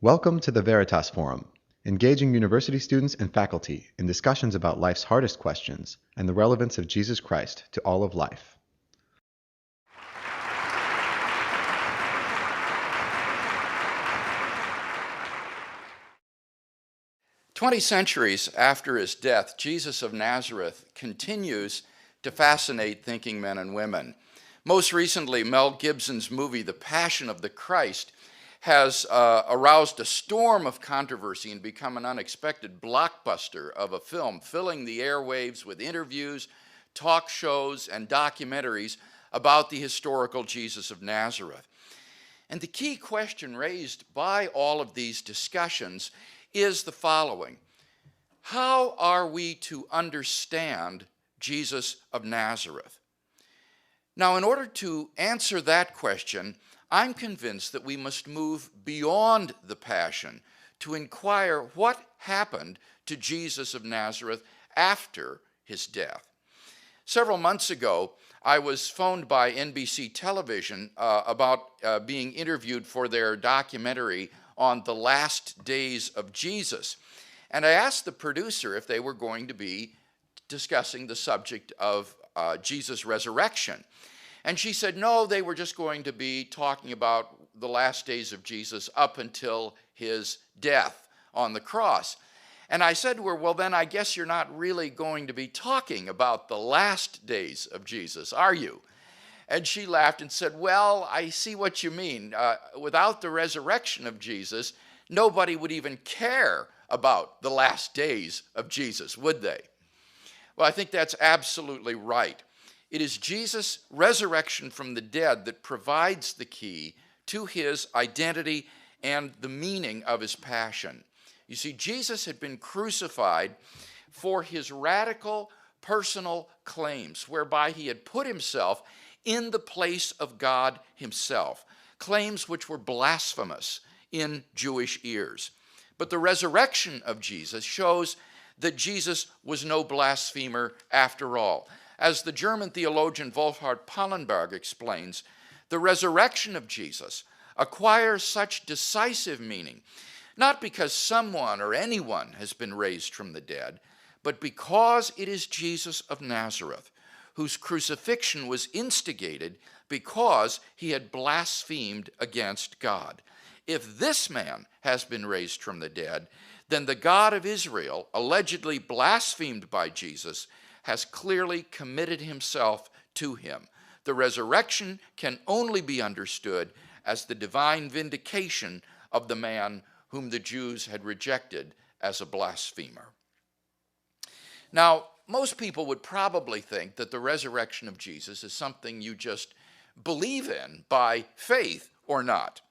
Welcome to the Veritas Forum, engaging university students and faculty in discussions about life's hardest questions and the relevance of Jesus Christ to all of life. "20 centuries after his death, Jesus of Nazareth continues to fascinate thinking men and women. Most recently, Mel Gibson's movie, The Passion of the Christ, has aroused a storm of controversy and become an unexpected blockbuster of a film, filling the airwaves with interviews, talk shows, and documentaries about the historical Jesus of Nazareth. And the key question raised by all of these discussions is the following: how are we to understand Jesus of Nazareth? Now, in order to answer that question, I'm convinced that we must move beyond the Passion to inquire what happened to Jesus of Nazareth after his death. Several months ago, I was phoned by NBC Television about being interviewed for their documentary on the last days of Jesus. And I asked the producer if they were going to be discussing the subject of Jesus' resurrection. And she said, no, they were just going to be talking about the last days of Jesus up until his death on the cross. And I said to her, well, then I guess you're not really going to be talking about the last days of Jesus, are you? And she laughed and said, well, I see what you mean. Without the resurrection of Jesus, nobody would even care about the last days of Jesus, would they? Well, I think that's absolutely right. It is Jesus' resurrection from the dead that provides the key to his identity and the meaning of his passion. You see, Jesus had been crucified for his radical personal claims, whereby he had put himself in the place of God himself, claims which were blasphemous in Jewish ears. But the resurrection of Jesus shows that Jesus was no blasphemer after all. As the German theologian Wolfhard Pannenberg explains, the resurrection of Jesus acquires such decisive meaning, not because someone or anyone has been raised from the dead, but because it is Jesus of Nazareth, whose crucifixion was instigated because he had blasphemed against God. If this man has been raised from the dead, then the God of Israel, allegedly blasphemed by Jesus, has clearly committed himself to him. The resurrection can only be understood as the divine vindication of the man whom the Jews had rejected as a blasphemer. Now, most people would probably think that the resurrection of Jesus is something you just believe in by faith or not.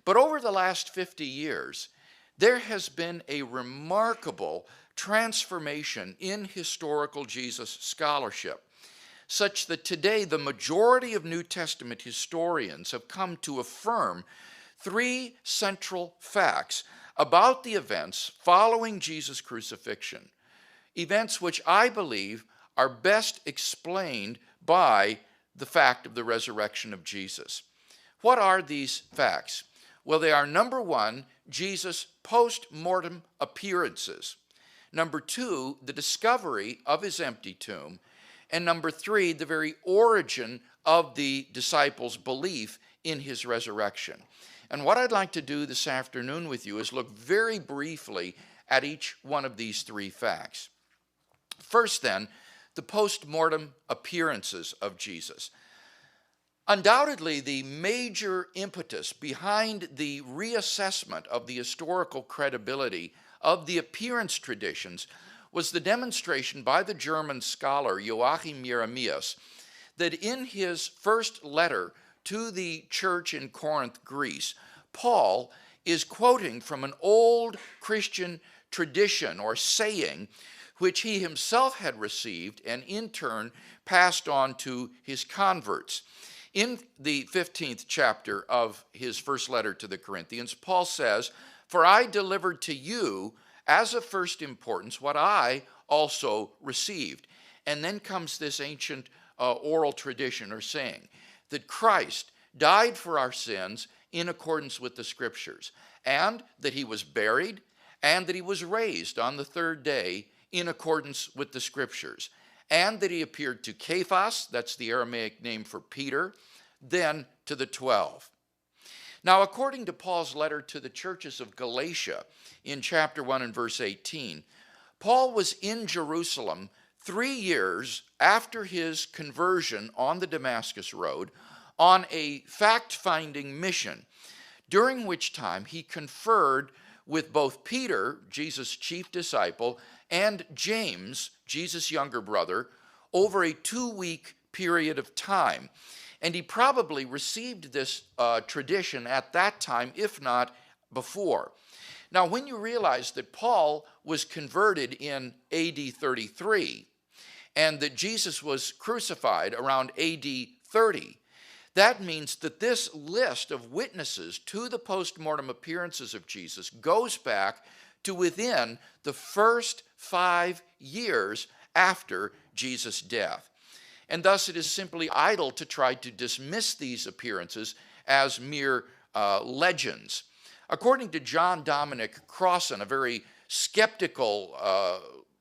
But over the last 50 years, there has been a remarkable transformation in historical Jesus scholarship, such that today the majority of New Testament historians have come to affirm three central facts about the events following Jesus' crucifixion, events which I believe are best explained by the fact of the resurrection of Jesus. What are these facts? Well, they are, number one, Jesus' post-mortem appearances. Number two, the discovery of his empty tomb. And number three, the very origin of the disciples' belief in his resurrection. And what I'd like to do this afternoon with you is look very briefly at each one of these three facts. First, then, the post-mortem appearances of Jesus. Undoubtedly, the major impetus behind the reassessment of the historical credibility of the appearance traditions was the demonstration by the German scholar Joachim Jeremias that in his first letter to the church in Corinth, Greece, Paul is quoting from an old Christian tradition or saying which he himself had received and in turn passed on to his converts. In the 15th chapter of his first letter to the Corinthians, Paul says, "For I delivered to you as of first importance what I also received." And then comes this ancient oral tradition or saying that Christ died for our sins in accordance with the Scriptures, and that he was buried, and that he was raised on the third day in accordance with the Scriptures, and that he appeared to Cephas, that's the Aramaic name for Peter, then to the 12. Now, according to Paul's letter to the churches of Galatia in chapter 1 and verse 18, Paul was in Jerusalem 3 years after his conversion on the Damascus Road on a fact-finding mission, during which time he conferred with both Peter, Jesus' chief disciple, and James, Jesus' younger brother, over a 2-week period of time. And he probably received this tradition at that time, if not before. Now, when you realize that Paul was converted in AD 33 and that Jesus was crucified around AD 30, that means that this list of witnesses to the post-mortem appearances of Jesus goes back to within the first 5 years after Jesus' death. And thus it is simply idle to try to dismiss these appearances as mere legends. According to John Dominic Crossan, a very skeptical,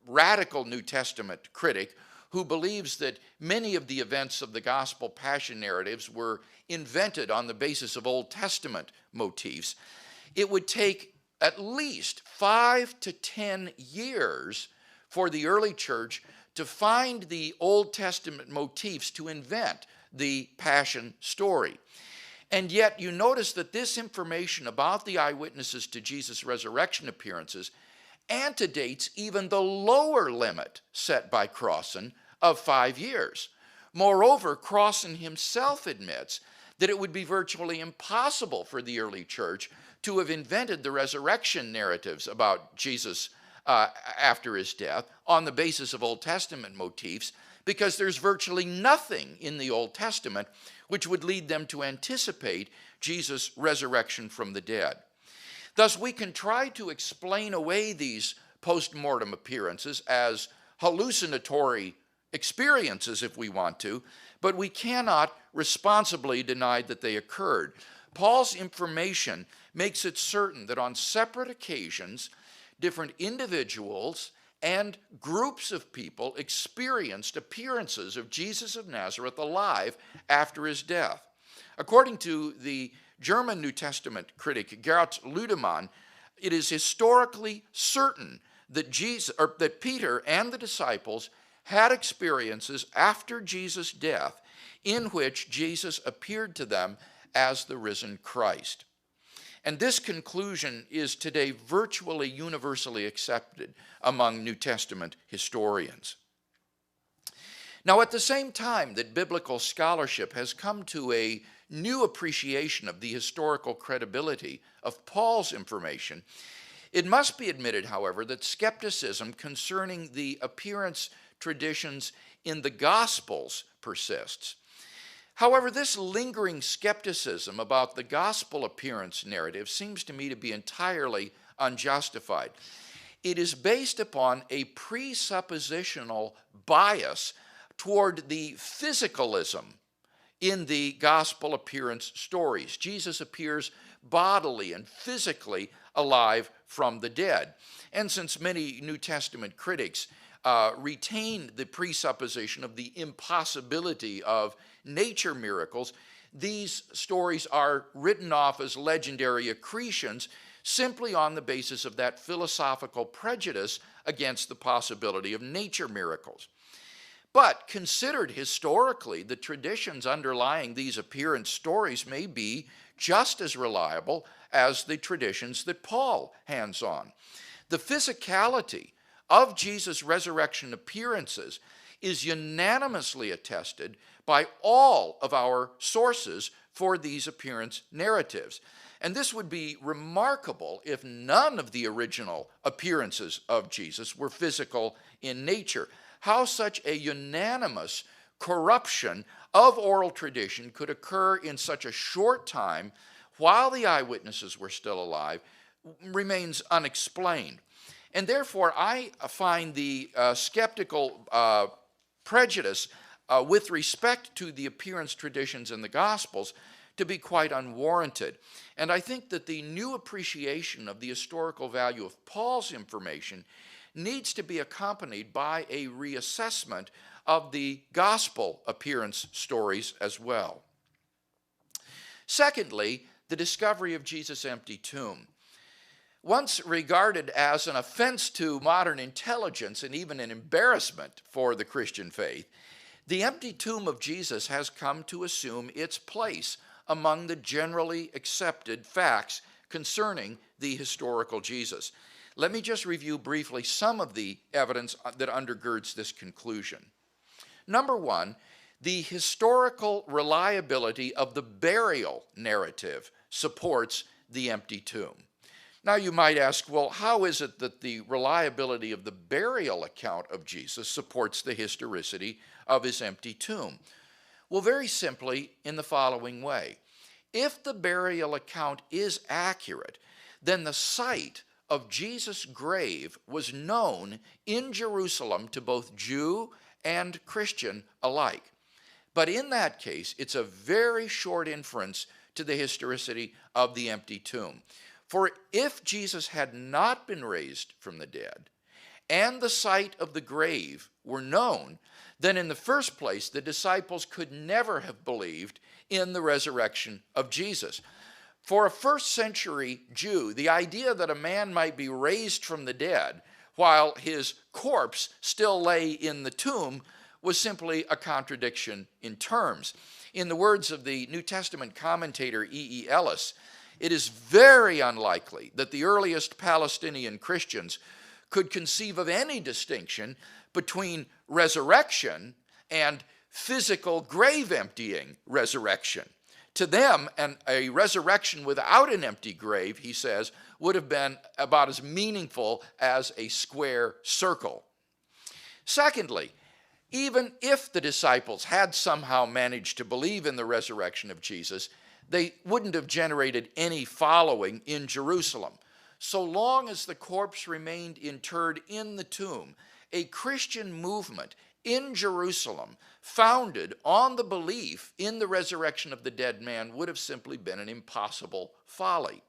radical New Testament critic, who believes that many of the events of the gospel passion narratives were invented on the basis of Old Testament motifs, it would take at least 5 to 10 years for the early church to find the Old Testament motifs to invent the passion story. And yet you notice that this information about the eyewitnesses to Jesus' resurrection appearances antedates even the lower limit set by Crossan of 5 years. Moreover, Crossan himself admits that it would be virtually impossible for the early church to have invented the resurrection narratives about Jesus after his death on the basis of Old Testament motifs, because there's virtually nothing in the Old Testament which would lead them to anticipate Jesus' resurrection from the dead. Thus, we can try to explain away these post-mortem appearances as hallucinatory experiences if we want to, but we cannot responsibly deny that they occurred. Paul's information makes it certain that on separate occasions, different individuals and groups of people experienced appearances of Jesus of Nazareth alive after his death. According to the German New Testament critic Gerhard Ludemann, it is historically certain that that Peter and the disciples had experiences after Jesus' death in which Jesus appeared to them as the risen Christ. And this conclusion is today virtually universally accepted among New Testament historians. Now, at the same time that biblical scholarship has come to a new appreciation of the historical credibility of Paul's information, it must be admitted, however, that skepticism concerning the appearance traditions in the Gospels persists. However, this lingering skepticism about the gospel appearance narrative seems to me to be entirely unjustified. It is based upon a presuppositional bias toward the physicalism in the gospel appearance stories. Jesus appears bodily and physically alive from the dead. And since many New Testament critics retain the presupposition of the impossibility of nature miracles, these stories are written off as legendary accretions simply on the basis of that philosophical prejudice against the possibility of nature miracles. But considered historically, the traditions underlying these appearance stories may be just as reliable as the traditions that Paul hands on. The physicality of Jesus' resurrection appearances is unanimously attested by all of our sources for these appearance narratives. And this would be remarkable if none of the original appearances of Jesus were physical in nature. How such a unanimous corruption of oral tradition could occur in such a short time while the eyewitnesses were still alive remains unexplained. And therefore, I find the skeptical prejudice with respect to the appearance traditions in the Gospels to be quite unwarranted. And I think that the new appreciation of the historical value of Paul's information needs to be accompanied by a reassessment of the gospel appearance stories as well. Secondly, the discovery of Jesus' empty tomb. Once regarded as an offense to modern intelligence and even an embarrassment for the Christian faith, the empty tomb of Jesus has come to assume its place among the generally accepted facts concerning the historical Jesus. Let me just review briefly some of the evidence that undergirds this conclusion. Number one, the historical reliability of the burial narrative supports the empty tomb. Now you might ask, well, how is it that the reliability of the burial account of Jesus supports the historicity of his empty tomb? Well, very simply in the following way. If the burial account is accurate, then the site of Jesus' grave was known in Jerusalem to both Jew and Christian alike. But in that case, it's a very short inference to the historicity of the empty tomb. For if Jesus had not been raised from the dead, and the site of the grave were known, then in the first place, the disciples could never have believed in the resurrection of Jesus. For a first century Jew, the idea that a man might be raised from the dead while his corpse still lay in the tomb was simply a contradiction in terms. In the words of the New Testament commentator E.E. Ellis, it is very unlikely that the earliest Palestinian Christians could conceive of any distinction between resurrection and physical grave emptying resurrection. To them, a resurrection without an empty grave, he says, would have been about as meaningful as a square circle. Secondly, even if the disciples had somehow managed to believe in the resurrection of Jesus, they wouldn't have generated any following in Jerusalem. So long as the corpse remained interred in the tomb, a Christian movement in Jerusalem founded on the belief in the resurrection of the dead man would have simply been an impossible folly.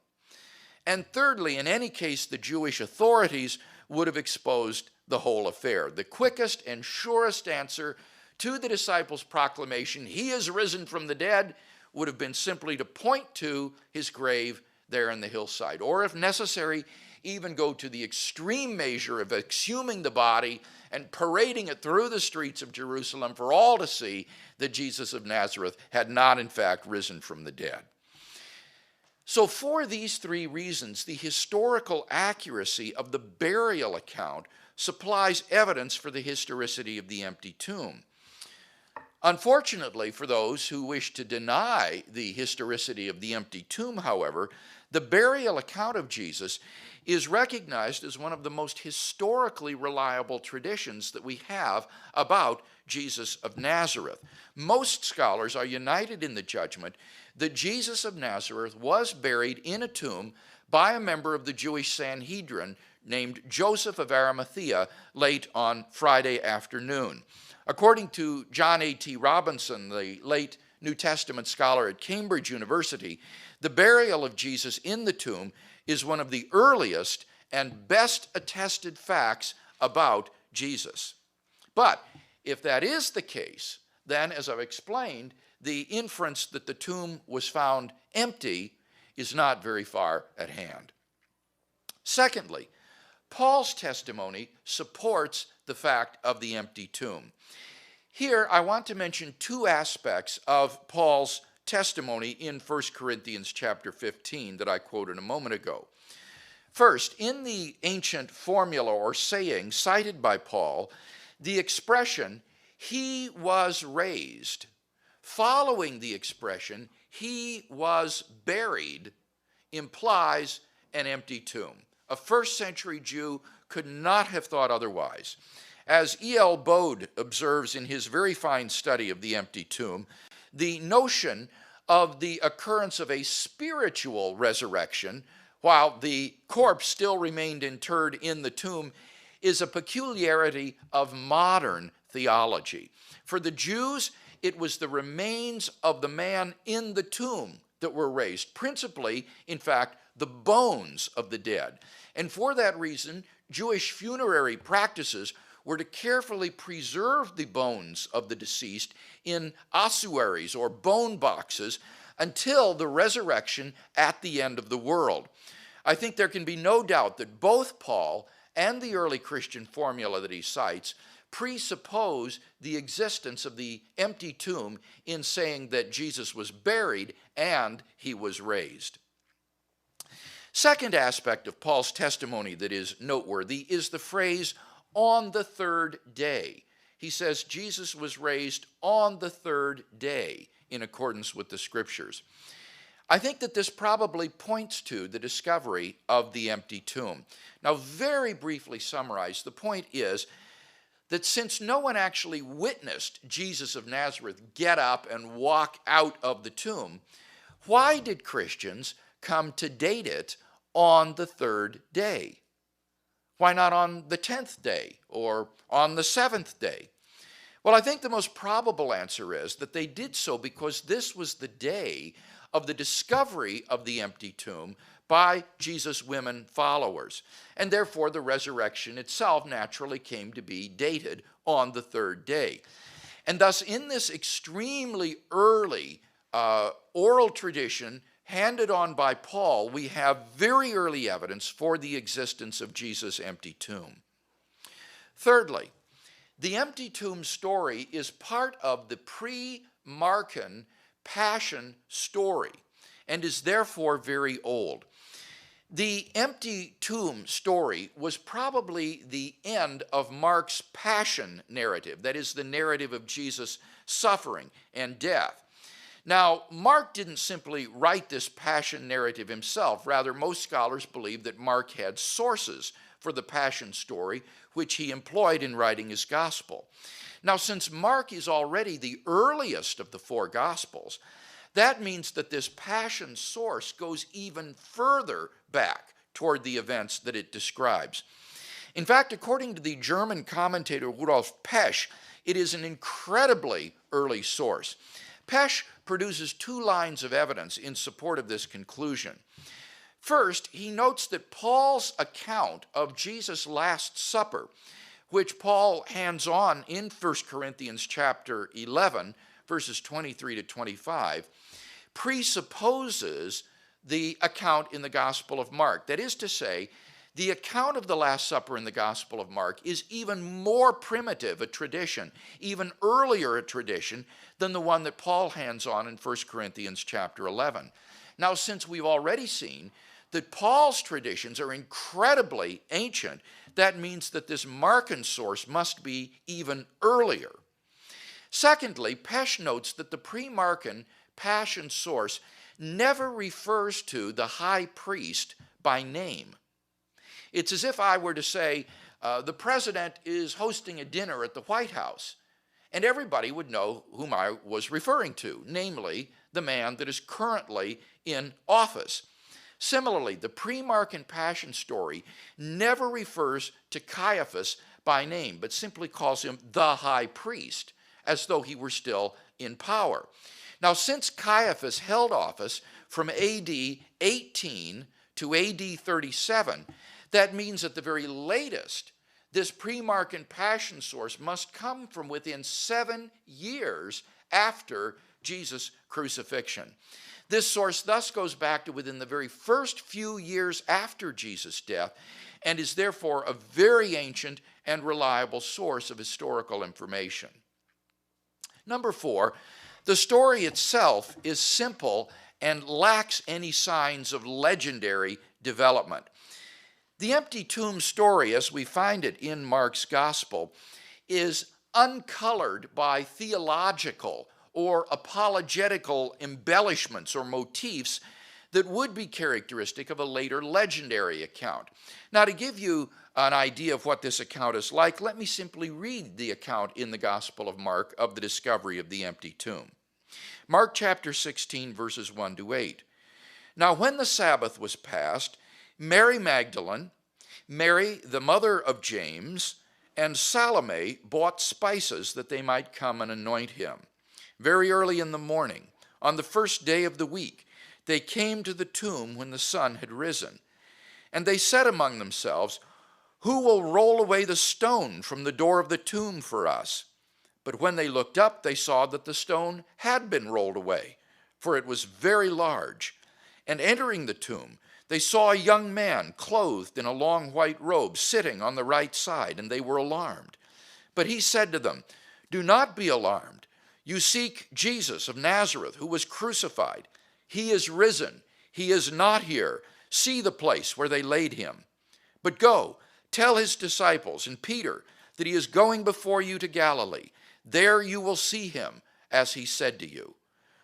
And thirdly, in any case, the Jewish authorities would have exposed the whole affair. The quickest and surest answer to the disciples' proclamation, "He is risen from the dead," would have been simply to point to his grave there in the hillside, or if necessary, even go to the extreme measure of exhuming the body and parading it through the streets of Jerusalem for all to see that Jesus of Nazareth had not in fact risen from the dead. So for these three reasons, the historical accuracy of the burial account supplies evidence for the historicity of the empty tomb. Unfortunately, for those who wish to deny the historicity of the empty tomb, however, the burial account of Jesus is recognized as one of the most historically reliable traditions that we have about Jesus of Nazareth. Most scholars are united in the judgment that Jesus of Nazareth was buried in a tomb by a member of the Jewish Sanhedrin named Joseph of Arimathea late on Friday afternoon. According to John A.T. Robinson, the late New Testament scholar at Cambridge University, the burial of Jesus in the tomb is one of the earliest and best attested facts about Jesus. But if that is the case, then, as I've explained, the inference that the tomb was found empty is not very far at hand. Secondly, Paul's testimony supports the fact of the empty tomb. Here, I want to mention two aspects of Paul's testimony in 1 Corinthians chapter 15 that I quoted a moment ago. First, in the ancient formula or saying cited by Paul, the expression, "he was raised," following the expression, "he was buried," implies an empty tomb. A first century Jew could not have thought otherwise. As E.L. Bode observes in his very fine study of the empty tomb, the notion of the occurrence of a spiritual resurrection while the corpse still remained interred in the tomb is a peculiarity of modern theology. For the Jews, it was the remains of the man in the tomb that were raised, principally, in fact, the bones of the dead. And for that reason, Jewish funerary practices were to carefully preserve the bones of the deceased in ossuaries or bone boxes until the resurrection at the end of the world. I think there can be no doubt that both Paul and the early Christian formula that he cites presuppose the existence of the empty tomb in saying that Jesus was buried and he was raised. Second aspect of Paul's testimony that is noteworthy is the phrase, on the third day. He says Jesus was raised on the third day in accordance with the scriptures. I think that this probably points to the discovery of the empty tomb. Now, very briefly summarized, the point is that since no one actually witnessed Jesus of Nazareth get up and walk out of the tomb, why did Christians come to date it on the third day? Why not on the 10th day or on the 7th day? Well, I think the most probable answer is that they did so because this was the day of the discovery of the empty tomb by Jesus' women followers. And therefore, the resurrection itself naturally came to be dated on the third day. And thus, in this extremely early oral tradition handed on by Paul, we have very early evidence for the existence of Jesus' empty tomb. Thirdly, the empty tomb story is part of the pre-Markan Passion story and is therefore very old. The empty tomb story was probably the end of Mark's Passion narrative, that is, the narrative of Jesus' suffering and death. Now, Mark didn't simply write this Passion narrative himself. Rather, most scholars believe that Mark had sources for the Passion story, which he employed in writing his gospel. Now, since Mark is already the earliest of the four gospels, that means that this Passion source goes even further back toward the events that it describes. In fact, according to the German commentator Rudolf Pesch, it is an incredibly early source. Pesch produces two lines of evidence in support of this conclusion. First, he notes that Paul's account of Jesus' Last Supper, which Paul hands on in 1 Corinthians chapter 11, verses 23 to 25, presupposes the account in the Gospel of Mark. That is to say, the account of the Last Supper in the Gospel of Mark is even more primitive a tradition, even earlier a tradition than the one that Paul hands on in 1 Corinthians chapter 11. Now, since we've already seen that Paul's traditions are incredibly ancient, that means that this Markan source must be even earlier. Secondly, Pesch notes that the pre-Markan Passion source never refers to the high priest by name. It's as if I were to say, the president is hosting a dinner at the White House, and everybody would know whom I was referring to, namely the man that is currently in office. Similarly, the pre-Markan Passion story never refers to Caiaphas by name, but simply calls him the high priest, as though he were still in power. Now, since Caiaphas held office from AD 18 to AD 37, that means at the very latest, this pre-Markan Passion source must come from within 7 years after Jesus' crucifixion. This source thus goes back to within the very first few years after Jesus' death and is therefore a very ancient and reliable source of historical information. Number 4, the story itself is simple and lacks any signs of legendary development. The empty tomb story, as we find it in Mark's gospel, is uncolored by theological or apologetical embellishments or motifs that would be characteristic of a later legendary account. Now, to give you an idea of what this account is like, let me simply read the account in the Gospel of Mark of the discovery of the empty tomb. Mark chapter 16, verses 1 to 8. Now, when the Sabbath was past, Mary Magdalene, Mary, the mother of James, and Salome bought spices that they might come and anoint him. very early in the morning, on the first day of the week, they came to the tomb when the sun had risen. And they said among themselves, "Who will roll away the stone from the door of the tomb for us?" But when they looked up, they saw that the stone had been rolled away, for it was very large. And entering the tomb, they saw a young man clothed in a long white robe sitting on the right side, and they were alarmed. But he said to them, "Do not be alarmed. You seek Jesus of Nazareth, who was crucified. He is risen. He is not here. See the place where they laid him. But go, tell his disciples and Peter that he is going before you to Galilee. There you will see him, as he said to you."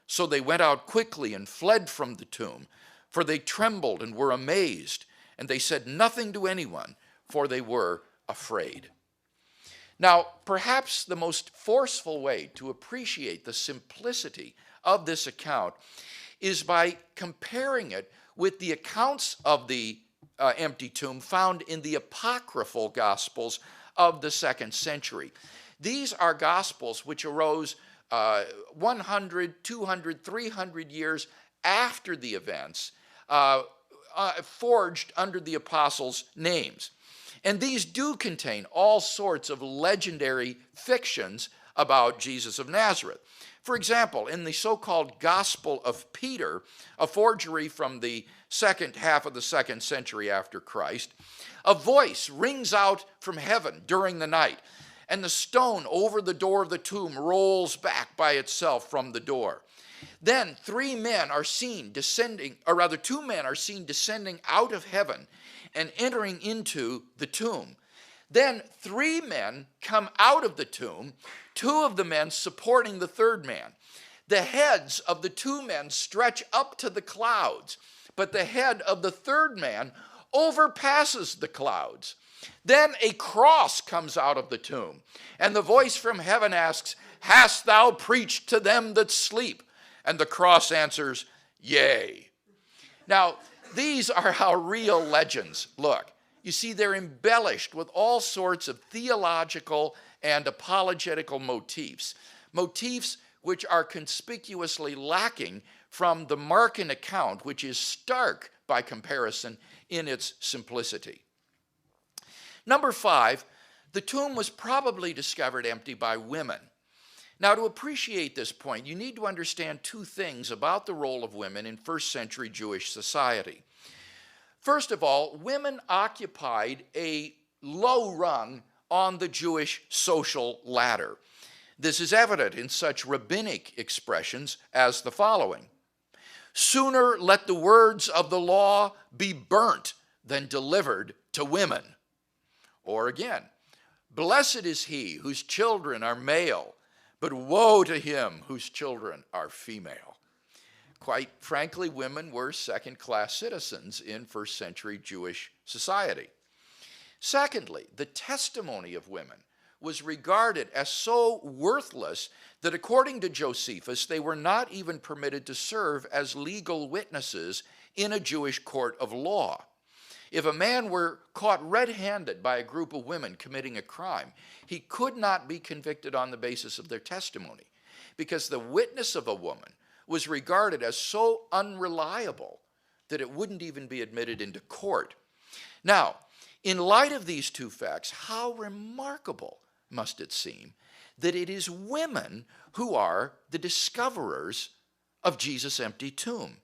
So they went out quickly and fled from the tomb, for they trembled and were amazed, and they said nothing to anyone, for they were afraid. Now, perhaps the most forceful way to appreciate the simplicity of this account is by comparing it with the accounts of the empty tomb found in the apocryphal Gospels of the 2nd century. These are Gospels which arose 100, 200, 300 years after the events, forged under the apostles' names. And these do contain all sorts of legendary fictions about Jesus of Nazareth. For example, in the so-called Gospel of Peter, a forgery from the second half of the 2nd century after Christ, a voice rings out from heaven during the night, and the stone over the door of the tomb rolls back by itself from the door. Then 2 men are seen descending out of heaven and entering into the tomb. Then 3 men come out of the tomb, 2 of the men supporting the 3rd man. The heads of the 2 men stretch up to the clouds, but the head of the 3rd man overpasses the clouds. Then a cross comes out of the tomb, and the voice from heaven asks, "Hast thou preached to them that sleep?" And the cross answers, "Yea." Now, these are how real legends look. You see, they're embellished with all sorts of theological and apologetical motifs which are conspicuously lacking from the Markan account, which is stark by comparison in its simplicity. Number 5, the tomb was probably discovered empty by women. Now, to appreciate this point, you need to understand 2 things about the role of women in 1st century Jewish society. First of all, women occupied a low rung on the Jewish social ladder. This is evident in such rabbinic expressions as the following: "Sooner let the words of the law be burnt than delivered to women." Or again, "Blessed is he whose children are male, but woe to him whose children are female." Quite frankly, women were second-class citizens in 1st century Jewish society. Secondly, the testimony of women was regarded as so worthless that according to Josephus, they were not even permitted to serve as legal witnesses in a Jewish court of law. If a man were caught red-handed by a group of women committing a crime, he could not be convicted on the basis of their testimony, because the witness of a woman was regarded as so unreliable that it wouldn't even be admitted into court. Now, in light of these 2 facts, how remarkable must it seem that it is women who are the discoverers of Jesus' empty tomb.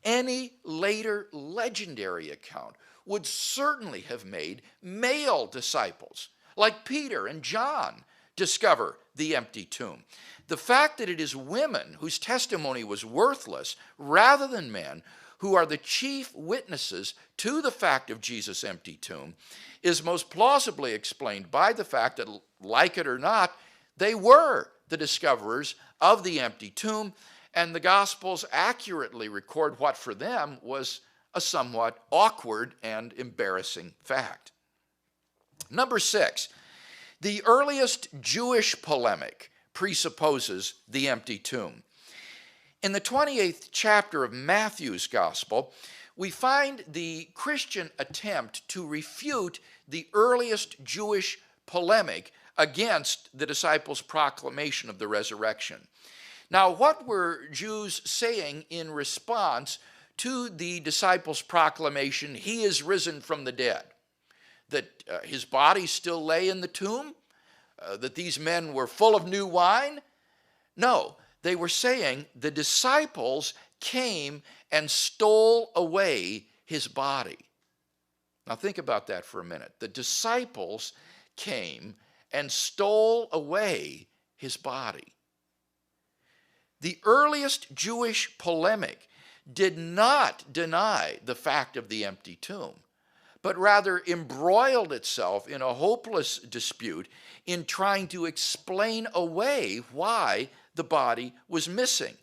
Any later legendary account would certainly have made male disciples, like Peter and John, discover the empty tomb. The fact that it is women whose testimony was worthless, rather than men, who are the chief witnesses to the fact of Jesus' empty tomb, is most plausibly explained by the fact that, like it or not, they were the discoverers of the empty tomb, and the Gospels accurately record what for them was a somewhat awkward and embarrassing fact. Number 6, the earliest Jewish polemic presupposes the empty tomb. In the 28th chapter of Matthew's Gospel, we find the Christian attempt to refute the earliest Jewish polemic against the disciples' proclamation of the resurrection. Now, what were Jews saying in response to the disciples' proclamation, "He is risen from the dead"? That his body still lay in the tomb? That these men were full of new wine? No, they were saying the disciples came and stole away his body. Now think about that for a minute. The disciples came and stole away his body. The earliest Jewish polemic did not deny the fact of the empty tomb, but rather embroiled itself in a hopeless dispute in trying to explain away why the body was missing.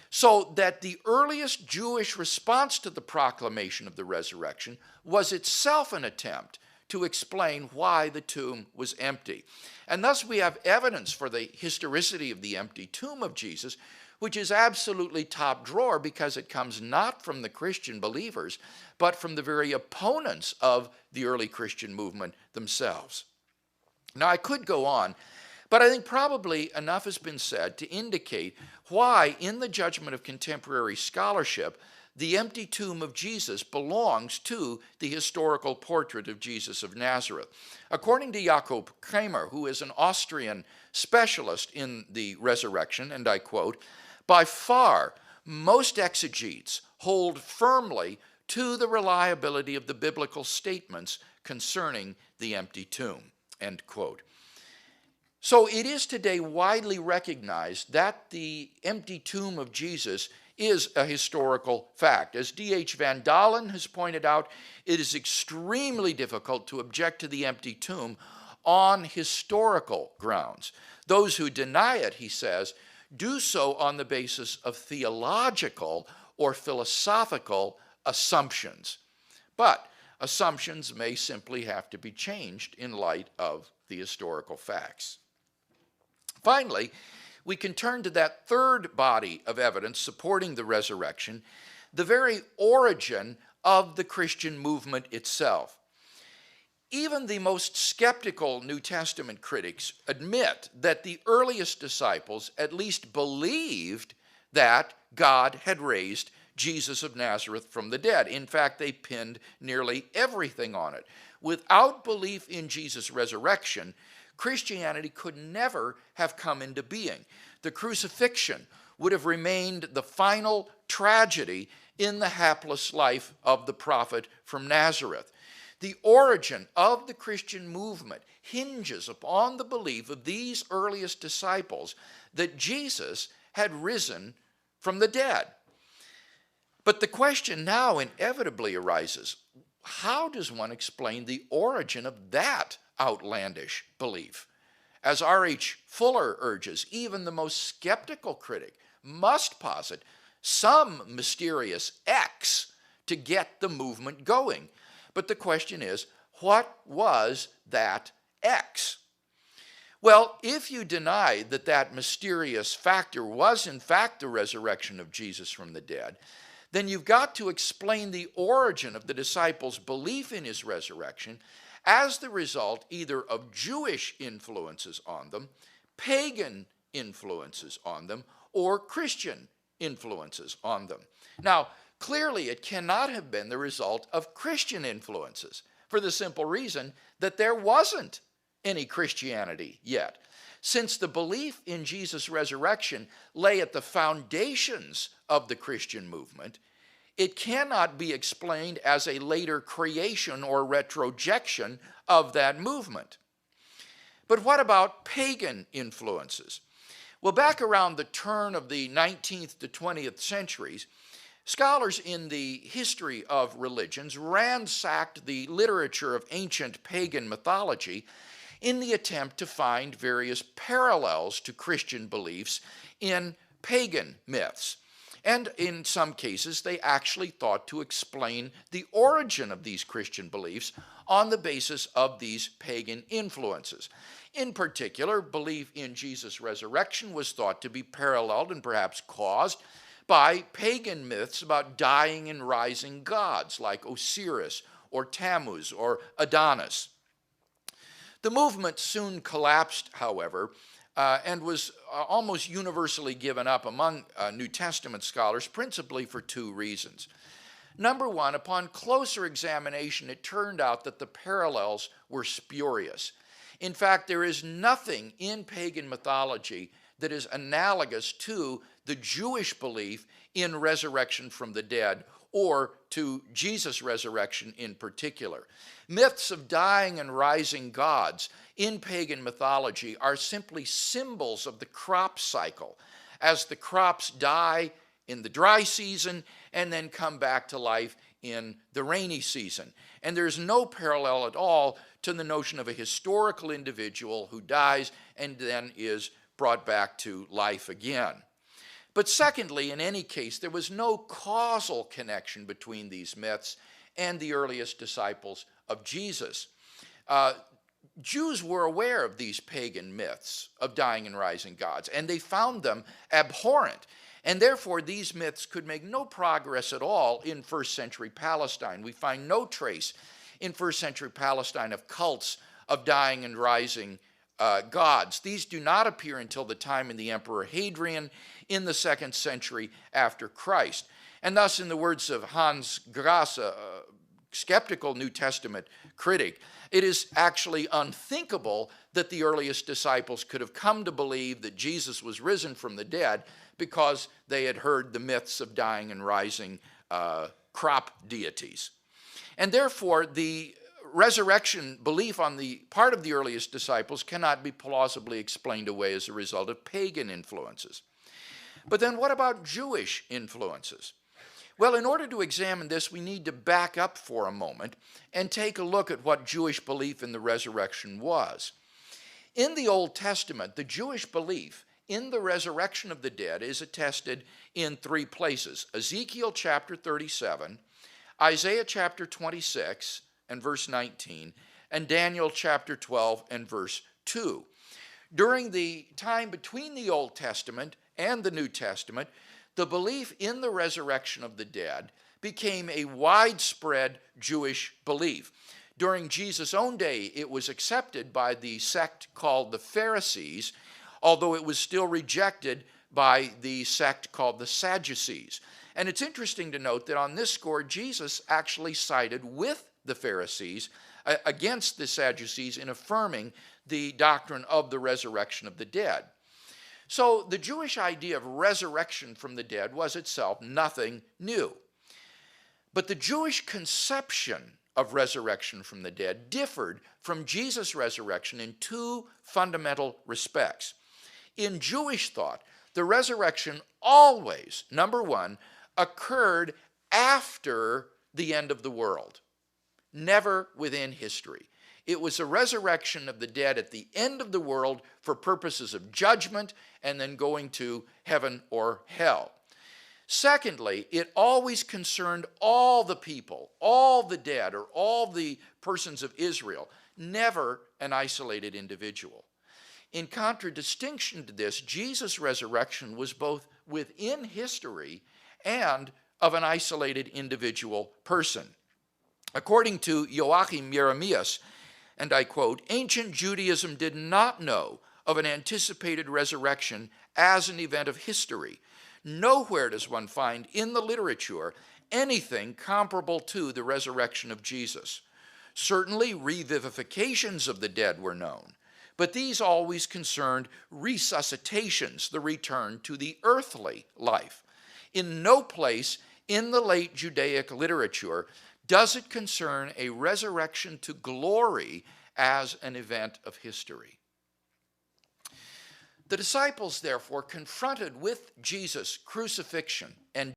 So that the earliest Jewish response to the proclamation of the resurrection was itself an attempt to explain why the tomb was empty. And thus we have evidence for the historicity of the empty tomb of Jesus, which is absolutely top drawer because it comes not from the Christian believers, but from the very opponents of the early Christian movement themselves. Now, I could go on, but I think probably enough has been said to indicate why, in the judgment of contemporary scholarship, the empty tomb of Jesus belongs to the historical portrait of Jesus of Nazareth. According to Jakob Kramer, who is an Austrian specialist in the resurrection, and I quote, "By far, most exegetes hold firmly to the reliability of the biblical statements concerning the empty tomb," end quote. So it is today widely recognized that the empty tomb of Jesus is a historical fact. As D.H. Van Dalen has pointed out, it is extremely difficult to object to the empty tomb on historical grounds. Those who deny it, he says, do so on the basis of theological or philosophical assumptions. But assumptions may simply have to be changed in light of the historical facts. Finally, we can turn to that third body of evidence supporting the resurrection, the very origin of the Christian movement itself. Even the most skeptical New Testament critics admit that the earliest disciples at least believed that God had raised Jesus of Nazareth from the dead. In fact, they pinned nearly everything on it. Without belief in Jesus' resurrection, Christianity could never have come into being. The crucifixion would have remained the final tragedy in the hapless life of the prophet from Nazareth. The origin of the Christian movement hinges upon the belief of these earliest disciples that Jesus had risen from the dead. But the question now inevitably arises, how does one explain the origin of that outlandish belief? As R.H. Fuller urges, even the most skeptical critic must posit some mysterious X to get the movement going. But the question is, what was that X? Well, if you deny that that mysterious factor was in fact the resurrection of Jesus from the dead, then you've got to explain the origin of the disciples' belief in his resurrection as the result either of Jewish influences on them, pagan influences on them, or Christian influences on them. Now, clearly it cannot have been the result of Christian influences, for the simple reason that there wasn't any Christianity yet. Since the belief in Jesus' resurrection lay at the foundations of the Christian movement, it cannot be explained as a later creation or retrojection of that movement. But what about pagan influences? Well, back around the turn of the 19th to 20th centuries, scholars in the history of religions ransacked the literature of ancient pagan mythology in the attempt to find various parallels to Christian beliefs in pagan myths. And in some cases, they actually thought to explain the origin of these Christian beliefs on the basis of these pagan influences. In particular, belief in Jesus' resurrection was thought to be paralleled and perhaps caused by pagan myths about dying and rising gods like Osiris or Tammuz or Adonis. The movement soon collapsed, however, and was almost universally given up among New Testament scholars, principally for two reasons. Number one, upon closer examination, it turned out that the parallels were spurious. In fact, there is nothing in pagan mythology that is analogous to the Jewish belief in resurrection from the dead, or to Jesus' resurrection in particular. Myths of dying and rising gods in pagan mythology are simply symbols of the crop cycle, as the crops die in the dry season and then come back to life in the rainy season. And there's no parallel at all to the notion of a historical individual who dies and then is brought back to life again. But secondly, in any case, there was no causal connection between these myths and the earliest disciples of Jesus. Jews were aware of these pagan myths of dying and rising gods, and they found them abhorrent. And therefore, these myths could make no progress at all in first century Palestine. We find no trace in first century Palestine of cults of dying and rising gods. These do not appear until the time of the Emperor Hadrian in the 2nd century after Christ. And thus, in the words of Hans Grass, a skeptical New Testament critic, it is actually unthinkable that the earliest disciples could have come to believe that Jesus was risen from the dead because they had heard the myths of dying and rising crop deities. And therefore, the resurrection belief on the part of the earliest disciples cannot be plausibly explained away as a result of pagan influences. But then what about Jewish influences? Well, in order to examine this, we need to back up for a moment and take a look at what Jewish belief in the resurrection was. In the Old Testament, the Jewish belief in the resurrection of the dead is attested in three places: Ezekiel chapter 37, Isaiah chapter 26 and verse 19, and Daniel chapter 12 and verse 2. During the time between the Old Testament and the New Testament, the belief in the resurrection of the dead became a widespread Jewish belief. During Jesus' own day, it was accepted by the sect called the Pharisees, although it was still rejected by the sect called the Sadducees. And it's interesting to note that on this score, Jesus actually sided with the Pharisees against the Sadducees in affirming the doctrine of the resurrection of the dead. So the Jewish idea of resurrection from the dead was itself nothing new. But the Jewish conception of resurrection from the dead differed from Jesus' resurrection in two fundamental respects. In Jewish thought, the resurrection always, number one, occurred after the end of the world, never within history. It was a resurrection of the dead at the end of the world for purposes of judgment and then going to heaven or hell. Secondly, it always concerned all the people, all the dead, or all the persons of Israel, never an isolated individual. In contradistinction to this, Jesus' resurrection was both within history and of an isolated individual person. According to Joachim Jeremias, and I quote, "Ancient Judaism did not know of an anticipated resurrection as an event of history. Nowhere does one find in the literature anything comparable to the resurrection of Jesus. Certainly revivifications of the dead were known, but these always concerned resuscitations, the return to the earthly life. In no place in the late Judaic literature does it concern a resurrection to glory as an event of history." The disciples, therefore, confronted with Jesus' crucifixion and